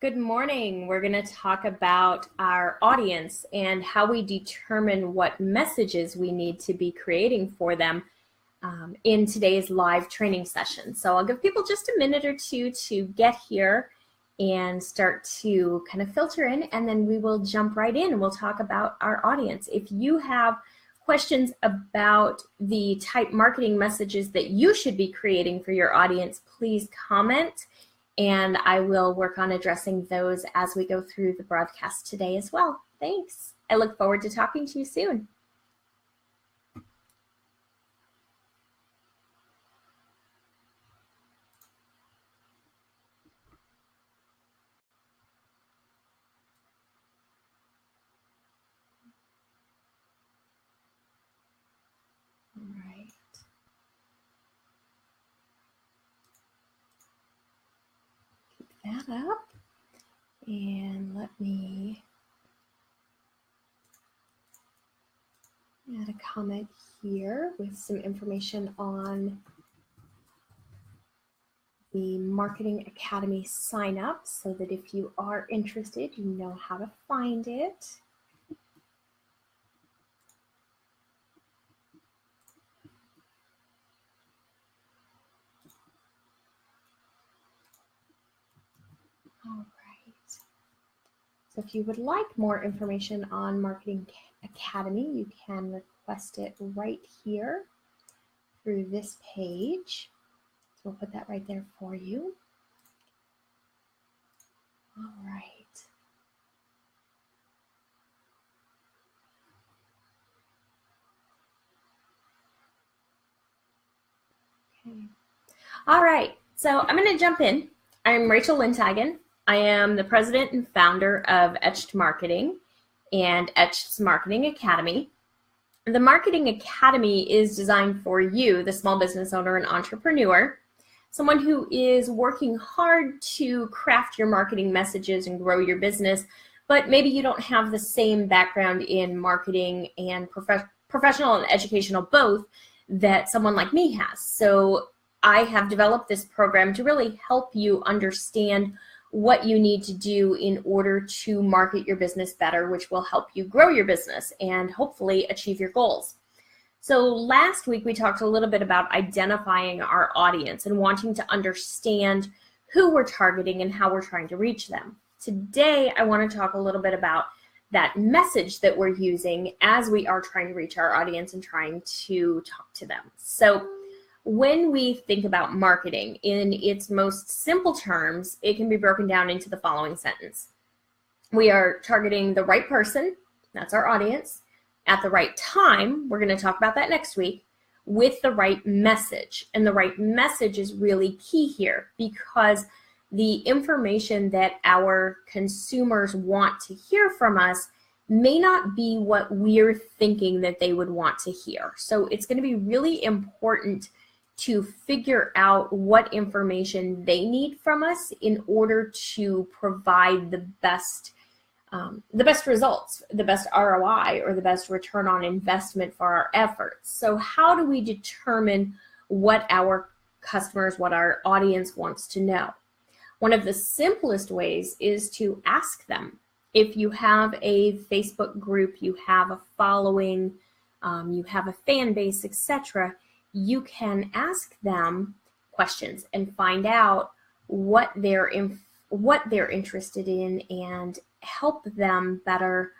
Good morning. We're going to talk about our audience and how we determine what messages we need to be creating for them in today's live training session. So I'll give people just a minute or two to get here and start to kind of filter in, and then we will jump right in and we'll talk about our audience. If you have questions about the type marketing messages that you should be creating for your audience, please comment, and I will work on addressing those as we go through the broadcast today as well. Thanks. I look forward to talking to you soon. All right. Keep that up. And let me add a comment here with some information on the Marketing Academy sign up so that if you are interested, you know how to find it. All right. So if you would like more information on Marketing Academy, you can request it right here through this page. So we'll put that right there for you. All right. Okay. All right. So I'm going to jump in. I'm Rachel Lindhagen. I am the president and founder of Etched Marketing and Etched's Marketing Academy. The Marketing Academy is designed for you, the small business owner and entrepreneur, someone who is working hard to craft your marketing messages and grow your business, but maybe you don't have the same background in marketing and professional and educational both that someone like me has. So I have developed this program to really help you understand what you need to do in order to market your business better, which will help you grow your business and hopefully achieve your goals. So last week we talked a little bit about identifying our audience and wanting to understand who we're targeting and how we're trying to reach them. Today I want to talk a little bit about that message that we're using as we are trying to reach our audience and trying to talk to them. So when we think about marketing in its most simple terms, it can be broken down into the following sentence. We are targeting the right person, that's our audience, at the right time, we're going to talk about that next week, with the right message. And the right message is really key here because the information that our consumers want to hear from us may not be what we're thinking that they would want to hear. So it's going to be really important to figure out what information they need from us in order to provide the best results, the best ROI, or the best return on investment for our efforts. So how do we determine what our customers, what our audience wants to know? One of the simplest ways is to ask them. If you have a Facebook group, you have a following, you have a fan base, etc., you can ask them questions and find out what they're interested in and help them better,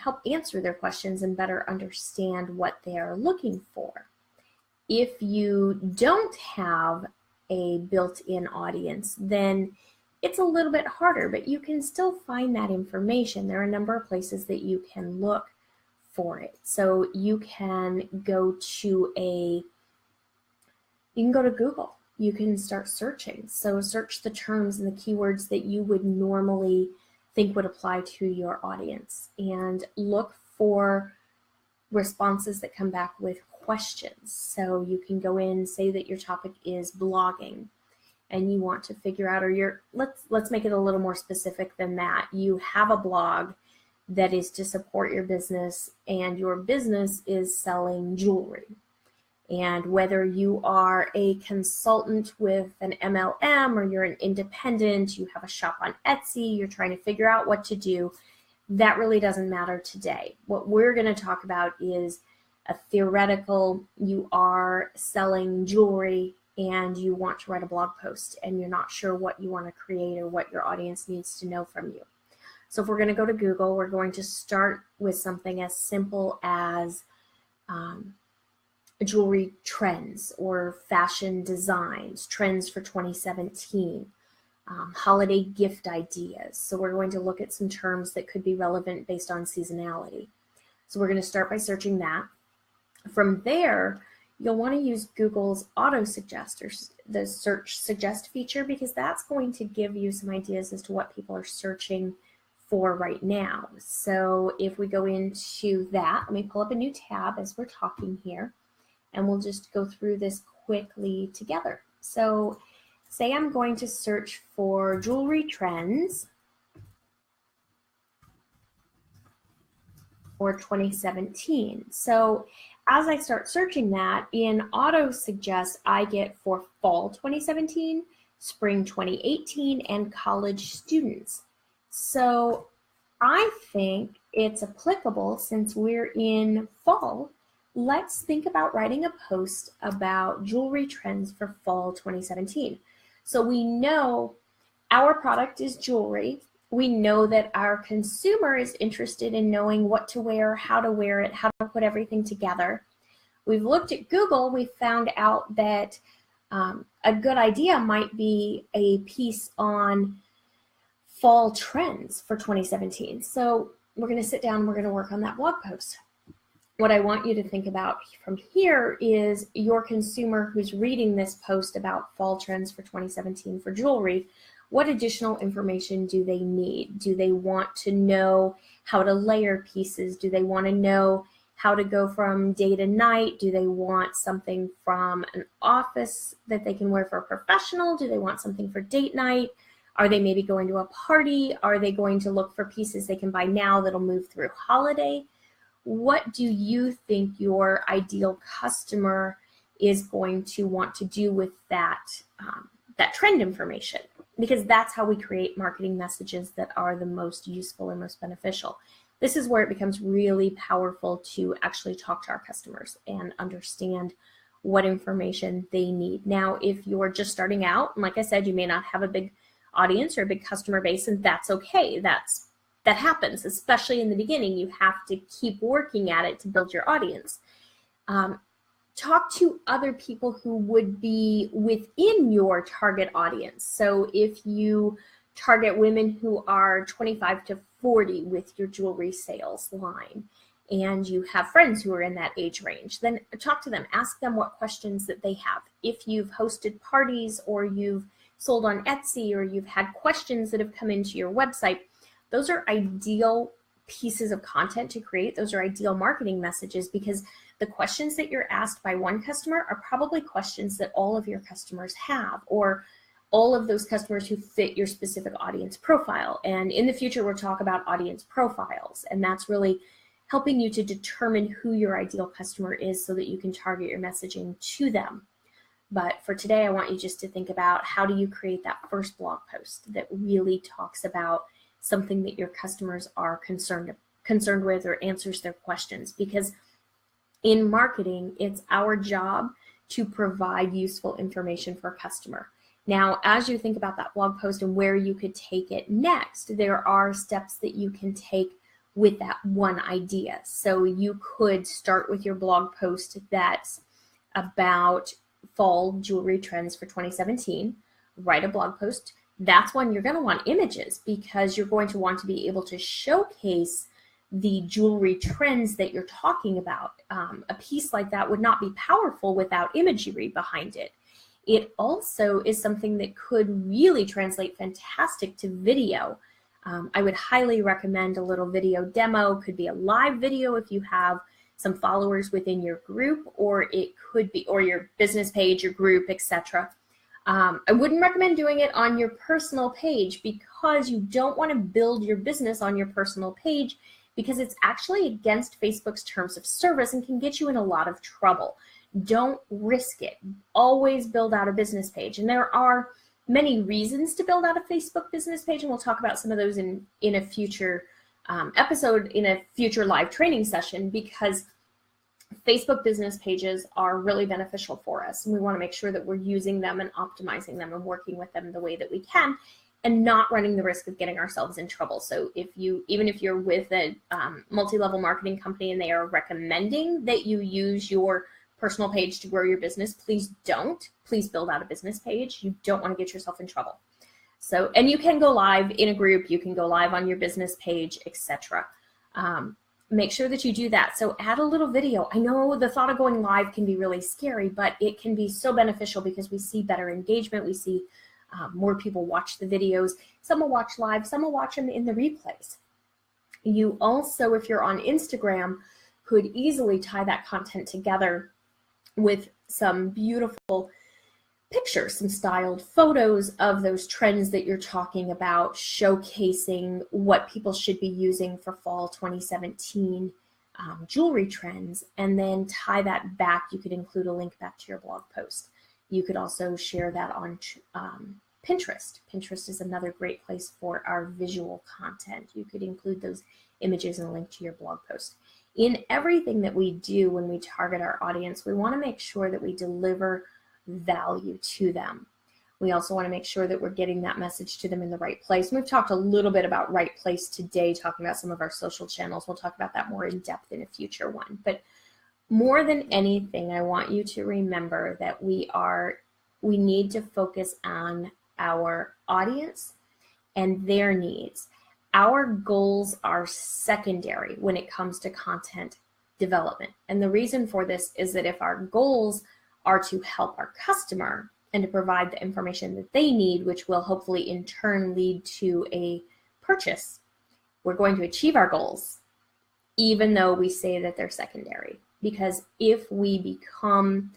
help answer their questions and better understand what they're looking for. If you don't have a built-in audience, then it's a little bit harder, but you can still find that information. There are a number of places that you can look for it. So you can go to Google. You can start searching. So search the terms and the keywords that you would normally think would apply to your audience and look for responses that come back with questions. So you can go in, say that your topic is blogging and you want to figure out, or let's make it a little more specific than that. You have a blog that is to support your business and your business is selling jewelry. And whether you are a consultant with an MLM or you're an independent, you have a shop on Etsy, you're trying to figure out what to do, that really doesn't matter today. What we're going to talk about is a theoretical, you are selling jewelry and you want to write a blog post and you're not sure what you want to create or what your audience needs to know from you. So if we're going to go to Google, we're going to start with something as simple as jewelry trends or fashion designs, trends for 2017, holiday gift ideas. So we're going to look at some terms that could be relevant based on seasonality. So we're going to start by searching that. From there, you'll want to use Google's auto suggest or the search suggest feature, because that's going to give you some ideas as to what people are searching for right now. So if we go into that, let me pull up a new tab as we're talking here, and we'll just go through this quickly together. So say I'm going to search for jewelry trends for 2017. So as I start searching that, in auto suggest, I get for fall 2017, spring 2018, and college students. So I think it's applicable since we're in fall. Let's think about writing a post about jewelry trends for fall 2017. So we know our product is jewelry. We know that our consumer is interested in knowing what to wear, how to wear it, how to put everything together. We've looked at Google. We found out that a good idea might be a piece on fall trends for 2017. So we're going to sit down and we're going to work on that blog post. What I want you to think about from here is your consumer who's reading this post about fall trends for 2017 for jewelry. What additional information do they need? Do they want to know how to layer pieces? Do they want to know how to go from day to night? Do they want something from an office that they can wear for a professional? Do they want something for date night? Are they maybe going to a party? Are they going to look for pieces they can buy now that'll move through holiday? What do you think your ideal customer is going to want to do with that, that trend information? Because that's how we create marketing messages that are the most useful and most beneficial. This is where it becomes really powerful to actually talk to our customers and understand what information they need. Now, if you're just starting out, and like I said, you may not have a big audience or a big customer base, and that's okay. That happens, especially in the beginning. You have to keep working at it to build your audience. Talk to other people who would be within your target audience. So if you target women who are 25 to 40 with your jewelry sales line, and you have friends who are in that age range, then talk to them, ask them what questions that they have. If you've hosted parties or you've sold on Etsy or you've had questions that have come into your website, those are ideal pieces of content to create. Those are ideal marketing messages, because the questions that you're asked by one customer are probably questions that all of your customers have, or all of those customers who fit your specific audience profile. And in the future, we'll talk about audience profiles, and that's really helping you to determine who your ideal customer is so that you can target your messaging to them. But for today, I want you just to think about how do you create that first blog post that really talks about something that your customers are concerned with or answers their questions. Because in marketing, it's our job to provide useful information for a customer. Now, as you think about that blog post and where you could take it next, there are steps that you can take with that one idea. So you could start with your blog post that's about fall jewelry trends for 2017, write a blog post. That's when you're going to want images, because you're going to want to be able to showcase the jewelry trends that you're talking about. A piece like that would not be powerful without imagery behind it. It also is something that could really translate fantastic to video. I would highly recommend a little video demo. Could be a live video if you have some followers within your group, or it could be, or your business page, your group, etc. I wouldn't recommend doing it on your personal page, because you don't want to build your business on your personal page, because it's actually against Facebook's terms of service and can get you in a lot of trouble. Don't risk it. Always build out a business page. And there are many reasons to build out a Facebook business page, and we'll talk about some of those in a future episode, in a future live training session, because Facebook business pages are really beneficial for us, and we want to make sure that we're using them and optimizing them and working with them the way that we can, and not running the risk of getting ourselves in trouble. So even if you're with a multi-level marketing company and they are recommending that you use your personal page to grow your business, please don't. Please build out a business page. You don't want to get yourself in trouble. So, and you can go live in a group, you can go live on your business page, etc. Make sure that you do that. So add a little video. I know the thought of going live can be really scary, but it can be so beneficial because we see better engagement. We see more people watch the videos. Some will watch live, some will watch them in the replays. You also, if you're on Instagram, could easily tie that content together with some beautiful pictures, some styled photos of those trends that you're talking about, showcasing what people should be using for fall 2017 jewelry trends, and then tie that back. You could include a link back to your blog post. You could also share that on Pinterest. Pinterest is another great place for our visual content. You could include those images and a link to your blog post. In everything that we do when we target our audience, we want to make sure that we deliver value to them. We also want to make sure that we're getting that message to them in the right place. And we've talked a little bit about right place today, talking about some of our social channels. We'll talk about that more in depth in a future one. But more than anything, I want you to remember that we need to focus on our audience and their needs. Our goals are secondary when it comes to content development. And the reason for this is that if our goals are to help our customer and to provide the information that they need, which will hopefully in turn lead to a purchase, we're going to achieve our goals, even though we say that they're secondary. Because if we become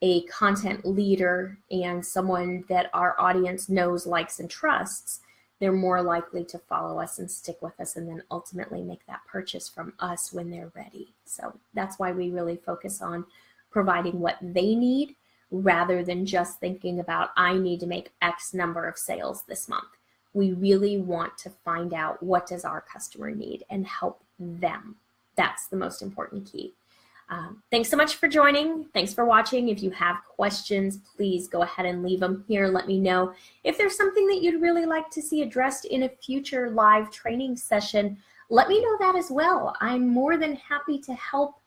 a content leader and someone that our audience knows, likes, and trusts, they're more likely to follow us and stick with us and then ultimately make that purchase from us when they're ready. So that's why we really focus on providing what they need rather than just thinking about, I need to make X number of sales this month. We really want to find out, what does our customer need, and help them. That's the most important key. Thanks so much for joining. Thanks for watching. If you have questions, please go ahead and leave them here. Let me know. If there's something that you'd really like to see addressed in a future live training session, let me know that as well. I'm more than happy to help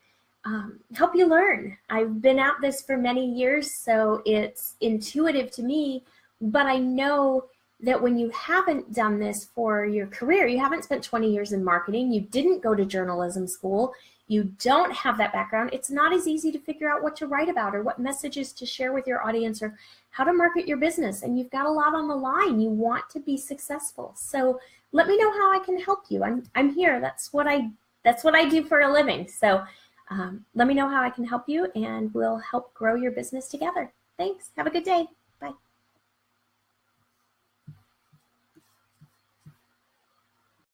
you learn. I've been at this for many years, so it's intuitive to me, but I know that when you haven't done this for your career, you haven't spent 20 years in marketing, you didn't go to journalism school, you don't have that background, it's not as easy to figure out what to write about or what messages to share with your audience or how to market your business. And you've got a lot on the line. You want to be successful. So let me know how I can help you. I'm here. That's what I do for a living. So let me know how I can help you, and we'll help grow your business together. Thanks. Have a good day.